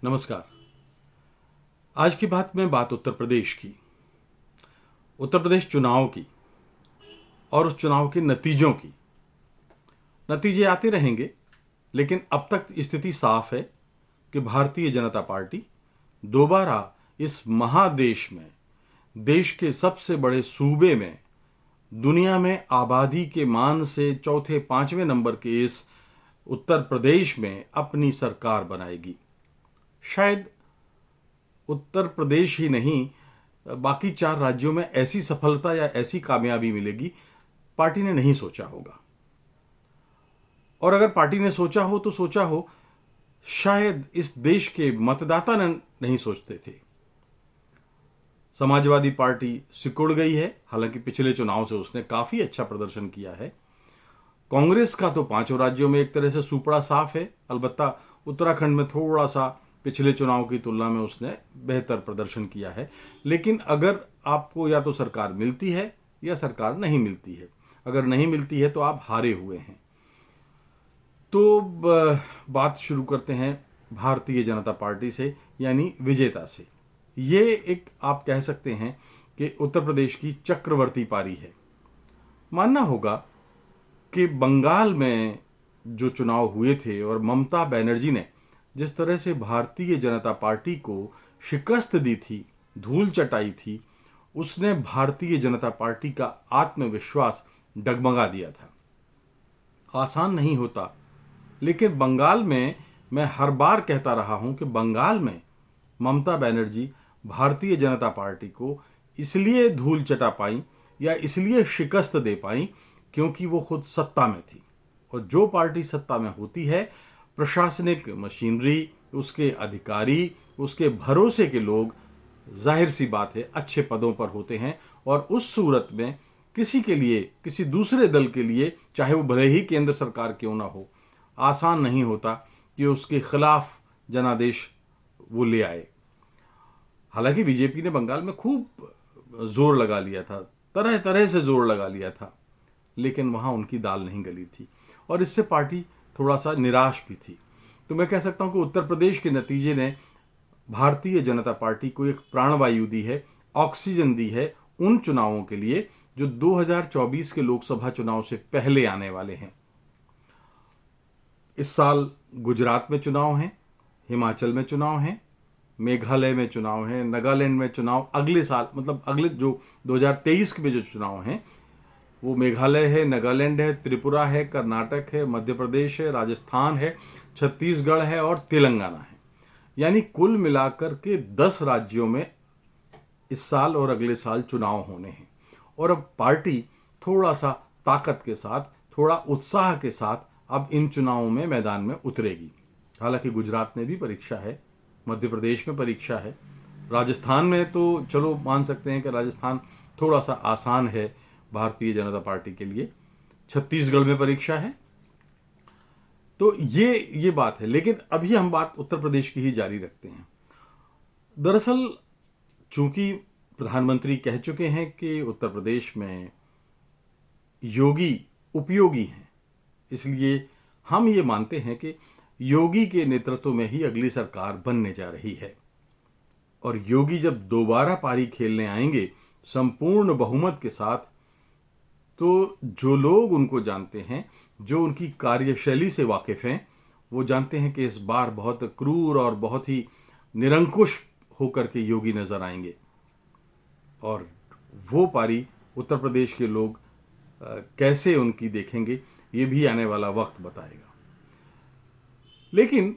नमस्कार। आज की बात में बात उत्तर प्रदेश की, उत्तर प्रदेश चुनाव की और उस चुनाव के नतीजों की। नतीजे आते रहेंगे, लेकिन अब तक स्थिति साफ है कि भारतीय जनता पार्टी दोबारा इस महादेश में, देश के सबसे बड़े सूबे में, दुनिया में आबादी के मान से चौथे पांचवें नंबर के इस उत्तर प्रदेश में अपनी सरकार बनाएगी। शायद उत्तर प्रदेश ही नहीं, बाकी 4 राज्यों में ऐसी सफलता या ऐसी कामयाबी मिलेगी, पार्टी ने नहीं सोचा होगा। और अगर पार्टी ने सोचा हो तो सोचा हो, शायद इस देश के मतदाता नहीं सोचते थे। समाजवादी पार्टी सिकुड़ गई है, हालांकि पिछले चुनाव से उसने काफी अच्छा प्रदर्शन किया है। कांग्रेस का तो 5 राज्यों में एक तरह से सुपड़ा साफ है, अलबत्ता उत्तराखंड में थोड़ा सा पिछले चुनाव की तुलना में उसने बेहतर प्रदर्शन किया है। लेकिन अगर आपको या तो सरकार मिलती है या सरकार नहीं मिलती है, अगर नहीं मिलती है तो आप हारे हुए हैं। तो बात शुरू करते हैं भारतीय जनता पार्टी से, यानी विजेता से। ये एक आप कह सकते हैं कि उत्तर प्रदेश की चक्रवर्ती पारी है। मानना होगा कि बंगाल में जो चुनाव हुए थे और ममता बनर्जी ने जिस तरह से भारतीय जनता पार्टी को शिकस्त दी थी, धूल चटाई थी, उसने भारतीय जनता पार्टी का आत्मविश्वास डगमगा दिया था। आसान नहीं होता, लेकिन बंगाल में मैं हर बार कहता रहा हूं कि बंगाल में ममता बनर्जी भारतीय जनता पार्टी को इसलिए धूल चटा पाई या इसलिए शिकस्त दे पाई क्योंकि वो खुद सत्ता में थी। और जो पार्टी सत्ता में होती है, प्रशासनिक मशीनरी, उसके अधिकारी, उसके भरोसे के लोग, जाहिर सी बात है, अच्छे पदों पर होते हैं। और उस सूरत में किसी के लिए, किसी दूसरे दल के लिए, चाहे वो भले ही केंद्र सरकार क्यों ना हो, आसान नहीं होता कि उसके खिलाफ जनादेश वो ले आए। हालांकि बीजेपी ने बंगाल में खूब जोर लगा लिया था, तरह तरह से जोर लगा लिया था, लेकिन वहां उनकी दाल नहीं गली थी और इससे पार्टी थोड़ा सा निराश भी थी। तो मैं कह सकता हूं कि उत्तर प्रदेश के नतीजे ने भारतीय जनता पार्टी को एक प्राणवायु दी है, ऑक्सीजन दी है उन चुनावों के लिए जो 2024 के लोकसभा चुनाव से पहले आने वाले हैं। इस साल गुजरात में चुनाव हैं, हिमाचल में चुनाव हैं, मेघालय में चुनाव है, नागालैंड में चुनाव अगले साल, मतलब अगले जो 2023 में जो चुनाव हैं वो मेघालय है, नागालैंड है, त्रिपुरा है, कर्नाटक है, मध्य प्रदेश है, राजस्थान है, छत्तीसगढ़ है और तेलंगाना है। यानी कुल मिलाकर के 10 राज्यों में इस साल और अगले साल चुनाव होने हैं। और अब पार्टी थोड़ा सा ताकत के साथ, थोड़ा उत्साह के साथ अब इन चुनावों में मैदान में उतरेगी। हालांकि गुजरात में भी परीक्षा है, मध्य प्रदेश में परीक्षा है, राजस्थान में तो चलो मान सकते हैं कि राजस्थान थोड़ा सा आसान है भारतीय जनता पार्टी के लिए, छत्तीसगढ़ में परीक्षा है। तो ये बात है। लेकिन अभी हम बात उत्तर प्रदेश की ही जारी रखते हैं। दरअसल चूंकि प्रधानमंत्री कह चुके हैं कि उत्तर प्रदेश में योगी उपयोगी हैं, इसलिए हम ये मानते हैं कि योगी के नेतृत्व में ही अगली सरकार बनने जा रही है। और योगी जब दोबारा पारी खेलने आएंगे संपूर्ण बहुमत के साथ, तो जो लोग उनको जानते हैं, जो उनकी कार्यशैली से वाकिफ हैं, वो जानते हैं कि इस बार बहुत क्रूर और बहुत ही निरंकुश होकर के योगी नजर आएंगे। और वो पारी उत्तर प्रदेश के लोग कैसे उनकी देखेंगे, ये भी आने वाला वक्त बताएगा। लेकिन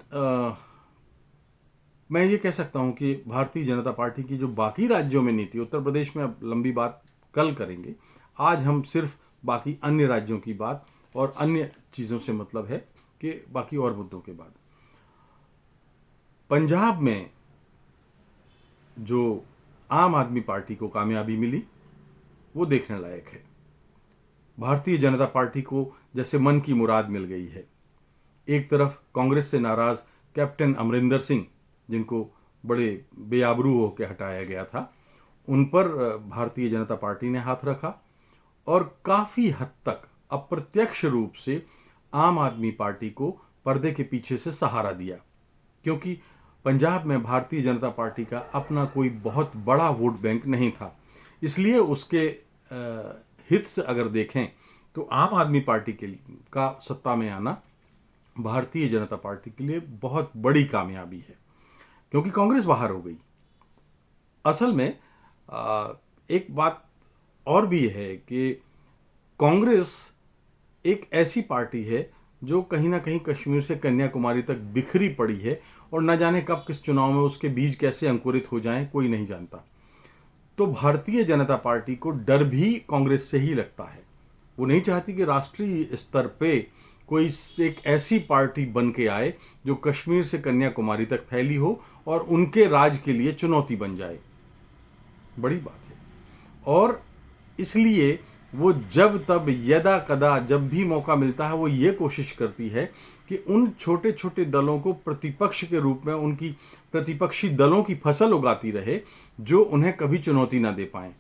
मैं ये कह सकता हूं कि भारतीय जनता पार्टी की जो बाकी राज्यों में नीति, उत्तर प्रदेश में अब लंबी बात कल करेंगे, आज हम सिर्फ बाकी अन्य राज्यों की बात और अन्य चीज़ों से मतलब है कि बाकी और मुद्दों के बाद पंजाब में जो आम आदमी पार्टी को कामयाबी मिली वो देखने लायक है। भारतीय जनता पार्टी को जैसे मन की मुराद मिल गई है। एक तरफ कांग्रेस से नाराज कैप्टन अमरिंदर सिंह, जिनको बड़े बेआबरू होकर हटाया गया था, उन पर भारतीय जनता पार्टी ने हाथ रखा और काफी हद तक अप्रत्यक्ष रूप से आम आदमी पार्टी को पर्दे के पीछे से सहारा दिया। क्योंकि पंजाब में भारतीय जनता पार्टी का अपना कोई बहुत बड़ा वोट बैंक नहीं था, इसलिए उसके हित से अगर देखें तो आम आदमी पार्टी का सत्ता में आना भारतीय जनता पार्टी के लिए बहुत बड़ी कामयाबी है, क्योंकि कांग्रेस बाहर हो गई। असल में एक बात और भी है कि कांग्रेस एक ऐसी पार्टी है जो कहीं ना कहीं कश्मीर से कन्याकुमारी तक बिखरी पड़ी है, और न जाने कब किस चुनाव में उसके बीज कैसे अंकुरित हो जाएं कोई नहीं जानता। तो भारतीय जनता पार्टी को डर भी कांग्रेस से ही लगता है। वो नहीं चाहती कि राष्ट्रीय स्तर पे कोई एक ऐसी पार्टी बन के आए जो कश्मीर से कन्याकुमारी तक फैली हो और उनके राज के लिए चुनौती बन जाए। बड़ी बात है। और इसलिए वो जब तब यदा कदा जब भी मौका मिलता है वो ये कोशिश करती है कि उन छोटे छोटे दलों को प्रतिपक्ष के रूप में उनकी प्रतिपक्षी दलों की फसल उगाती रहे जो उन्हें कभी चुनौती ना दे पाए।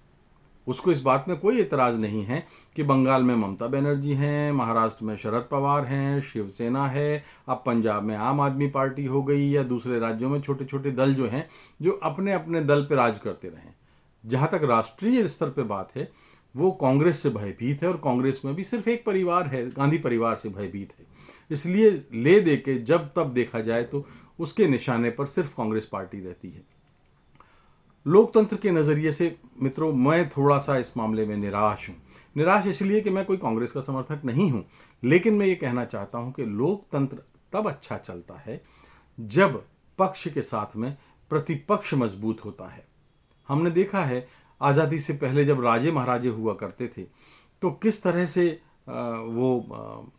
उसको इस बात में कोई एतराज़ नहीं है कि बंगाल में ममता बनर्जी हैं, महाराष्ट्र में शरद पवार हैं, शिवसेना है, अब पंजाब में आम आदमी पार्टी हो गई, या दूसरे राज्यों में छोटे छोटे दल जो हैं जो अपने अपने दल पर राज करते रहें। जहाँ तक राष्ट्रीय स्तर पर बात है वो कांग्रेस से भयभीत है, और कांग्रेस में भी सिर्फ एक परिवार है, गांधी परिवार से भयभीत है। इसलिए ले दे के जब तब देखा जाए तो उसके निशाने पर सिर्फ कांग्रेस पार्टी रहती है। लोकतंत्र के नज़रिए से मित्रों मैं थोड़ा सा इस मामले में निराश हूँ। निराश इसलिए कि मैं कोई कांग्रेस का समर्थक नहीं हूँ, लेकिन मैं ये कहना चाहता हूँ कि लोकतंत्र तब अच्छा चलता है जब पक्ष के साथ में प्रतिपक्ष मजबूत होता है। हमने देखा है आज़ादी से पहले जब राजे महाराजे हुआ करते थे तो किस तरह से वो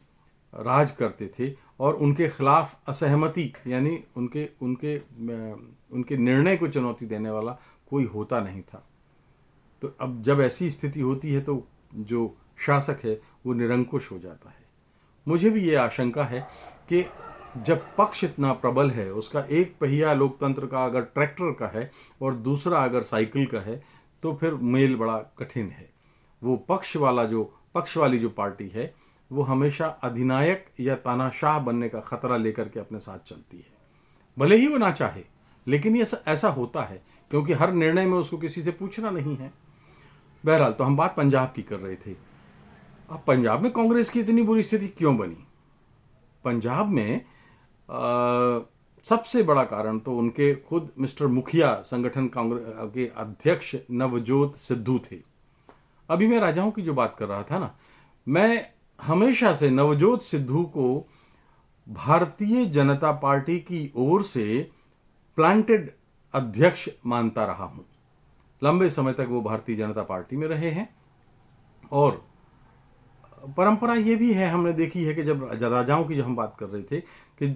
राज करते थे, और उनके खिलाफ असहमति यानी उनके निर्णय को चुनौती देने वाला कोई होता नहीं था। तो अब जब ऐसी स्थिति होती है तो जो शासक है वो निरंकुश हो जाता है। मुझे भी ये आशंका है कि जब पक्ष इतना प्रबल है, उसका एक पहिया लोकतंत्र का अगर ट्रैक्टर का है और दूसरा अगर साइकिल का है, तो फिर मेल बड़ा कठिन है। वो पक्ष वाली जो पार्टी है वो हमेशा अधिनायक या तानाशाह बनने का खतरा लेकर के अपने साथ चलती है, भले ही वो ना चाहे, लेकिन ये ऐसा होता है क्योंकि हर निर्णय में उसको किसी से पूछना नहीं है। बहरहाल, तो हम बात पंजाब की कर रहे थे। अब पंजाब में कांग्रेस की इतनी बुरी स्थिति क्यों बनी? पंजाब में सबसे बड़ा कारण तो उनके खुद मिस्टर मुखिया संगठन कांग्रेस के अध्यक्ष नवजोत सिद्धू थे। अभी मैं राजाओं की जो बात कर रहा था ना, मैं हमेशा से नवजोत सिद्धू को भारतीय जनता पार्टी की ओर से प्लांटेड अध्यक्ष मानता रहा हूं। लंबे समय तक वो भारतीय जनता पार्टी में रहे हैं, और परंपरा ये भी है, हमने देखी है कि जब राजाओं की जो हम बात कर रहे थे कि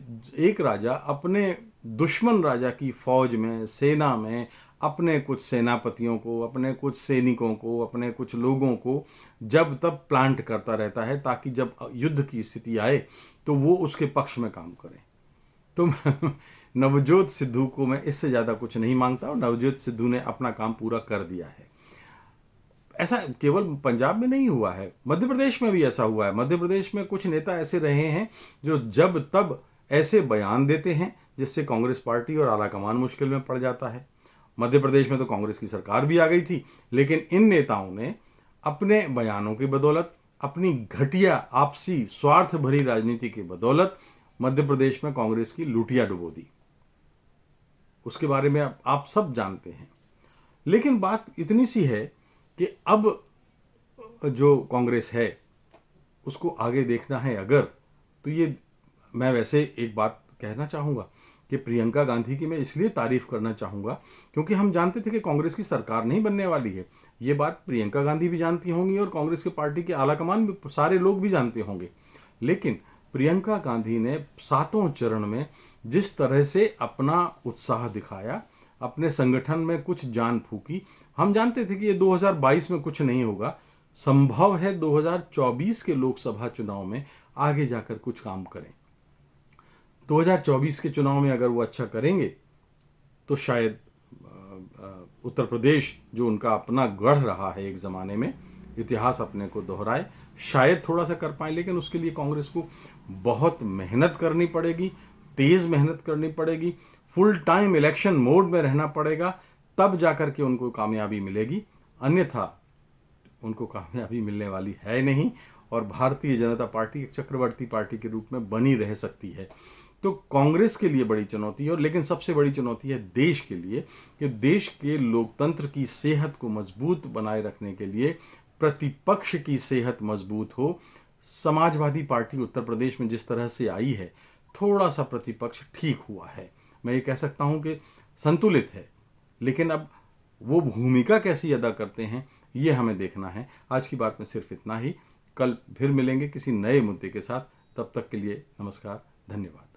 एक राजा अपने दुश्मन राजा की फौज में, सेना में अपने कुछ सेनापतियों को, अपने कुछ सैनिकों को, अपने कुछ लोगों को जब तब प्लांट करता रहता है ताकि जब युद्ध की स्थिति आए तो वो उसके पक्ष में काम करें। तो नवजोत सिद्धू को मैं इससे ज़्यादा कुछ नहीं मांगता, और नवजोत सिद्धू ने अपना काम पूरा कर दिया है। ऐसा केवल पंजाब में नहीं हुआ है, मध्य प्रदेश में भी ऐसा हुआ है। मध्य प्रदेश में कुछ नेता ऐसे रहे हैं जो जब तब ऐसे बयान देते हैं जिससे कांग्रेस पार्टी और आलाकमान मुश्किल में पड़ जाता है। मध्य प्रदेश में तो कांग्रेस की सरकार भी आ गई थी, लेकिन इन नेताओं ने अपने बयानों की बदौलत, अपनी घटिया आपसी स्वार्थ भरी राजनीति की बदौलत मध्य प्रदेश में कांग्रेस की लुटिया डुबो दी। उसके बारे में आप सब जानते हैं। लेकिन बात इतनी सी है कि अब जो कांग्रेस है उसको आगे देखना है अगर, तो ये मैं वैसे एक बात कहना चाहूँगा कि प्रियंका गांधी की मैं इसलिए तारीफ करना चाहूँगा क्योंकि हम जानते थे कि कांग्रेस की सरकार नहीं बनने वाली है। ये बात प्रियंका गांधी भी जानती होंगी और कांग्रेस के पार्टी के आलाकमान भी, सारे लोग भी जानते होंगे। लेकिन प्रियंका गांधी ने 7 चरण में जिस तरह से अपना उत्साह दिखाया, अपने संगठन में कुछ जान फूकी, हम जानते थे कि ये 2022 में कुछ नहीं होगा। संभव है 2024 के लोकसभा चुनाव में आगे जाकर कुछ काम करें। 2024 के चुनाव में अगर वो अच्छा करेंगे तो शायद उत्तर प्रदेश जो उनका अपना गढ़ रहा है एक ज़माने में, इतिहास अपने को दोहराए, शायद थोड़ा सा कर पाए। लेकिन उसके लिए कांग्रेस को बहुत मेहनत करनी पड़ेगी, तेज़ मेहनत करनी पड़ेगी, फुल टाइम इलेक्शन मोड में रहना पड़ेगा, तब जाकर के उनको कामयाबी मिलेगी, अन्यथा उनको कामयाबी मिलने वाली है नहीं और भारतीय जनता पार्टी एक चक्रवर्ती पार्टी के रूप में बनी रह सकती है। तो कांग्रेस के लिए बड़ी चुनौती है, और लेकिन सबसे बड़ी चुनौती है देश के लिए कि देश के लोकतंत्र की सेहत को मजबूत बनाए रखने के लिए प्रतिपक्ष की सेहत मजबूत हो। समाजवादी पार्टी उत्तर प्रदेश में जिस तरह से आई है, थोड़ा सा प्रतिपक्ष ठीक हुआ है, मैं ये कह सकता हूं कि संतुलित है, लेकिन अब वो भूमिका कैसी अदा करते हैं ये हमें देखना है। आज की बात में सिर्फ इतना ही, कल फिर मिलेंगे किसी नए मुद्दे के साथ, तब तक के लिए नमस्कार, धन्यवाद।